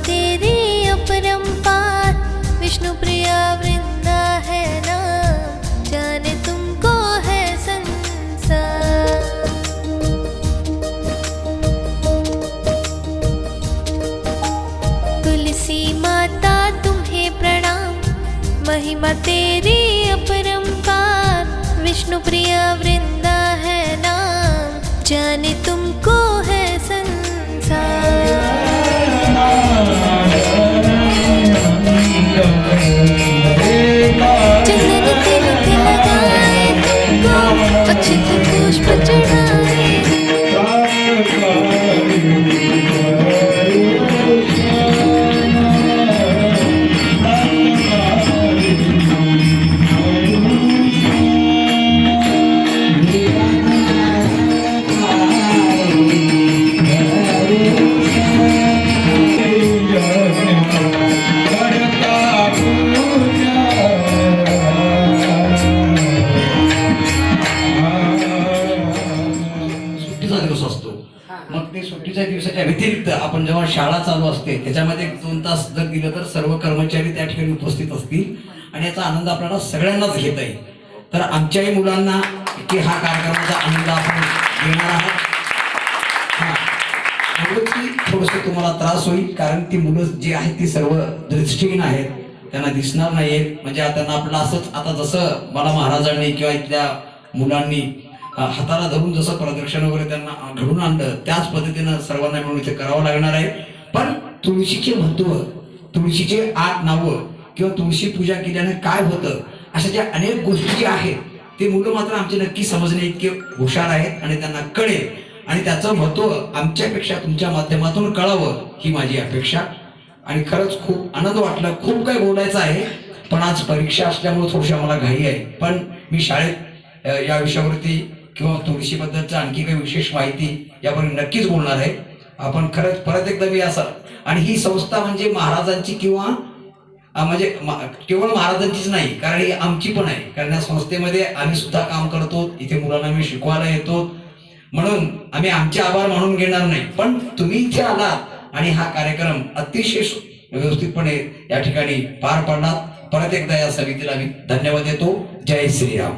तेरी अपरंपार, विष्णु प्रिया वृंदा है नाम, जाने तुमको है संसार। तुलसी माता तुम्हें प्रणाम, महिमा तेरी अपरंपार, विष्णु प्रिया वृंदा है नाम, जाने तुमको है संसार। चंदन तिलक लगाए तुमको, अक्षत पुष्प चढ़ाए। मग ते सुट्टीच्या दिवसाच्या व्यतिरिक्त आपण जेव्हा शाळा चालू असते त्याच्यामध्ये 2 तास जर दिलं तर सर्व कर्मचारी त्या ठिकाणी उपस्थित असतील आणि याचा आनंद आपल्याला सगळ्यांनाच घेता येईल. तर आमच्याही मुलांना की हा कार्यक्रमाचा आनंद आपण घेणार आहोत. थोडंसं तुम्हाला त्रास होईल कारण ती मुलं जी आहेत ती सर्व दृष्टीहीन आहेत, त्यांना दिसणार नाहीयेत. म्हणजे त्यांना आपलं असंच आता जसं मला महाराजांनी किंवा इथल्या मुलांनी हाताला धरून जसं प्रदर्शन वगैरे त्यांना घडून आणलं त्याच पद्धतीनं सर्वांना मिळून इथे करावं लागणार आहे. पण तुळशीचे महत्व, तुळशीचे 8 नावं किंवा तुळशी पूजा केल्याने काय होतं अशा ज्या अनेक गोष्टी ज्या आहेत ते मुलं मात्र आमचे नक्की समजणे इतके हुशार आहेत आणि त्यांना कळेल आणि त्याचं महत्व आमच्यापेक्षा तुमच्या माध्यमातून कळावं ही माझी अपेक्षा. आणि खरंच खूप आनंद वाटला. खूप काही बोलायचं आहे पण आज परीक्षा असल्यामुळे थोडीशी आम्हाला घाई आहे. पण मी शाळेत या विषयावरती किंवा तुळशीबद्दलचं आणखी काही विशेष माहिती यावर नक्कीच बोलणार आहे. आपण खरंच परत एकदा मी असं, आणि ही संस्था म्हणजे महाराजांची किंवा म्हणजे केवळ महाराजांचीच नाही, कारण ही आमची पण आहे. कारण या संस्थेमध्ये आम्ही सुद्धा काम करतो, इथे मुलांना मी शिकवायला येतो, म्हणून आम्ही आमचे आभार मानून घेणार नाही. पण तुम्ही इथे आलात आणि हा कार्यक्रम अतिशय व्यवस्थितपणे या ठिकाणी पार पडला. परत एकदा या समितीला मी धन्यवाद देतो. जय श्रीराम.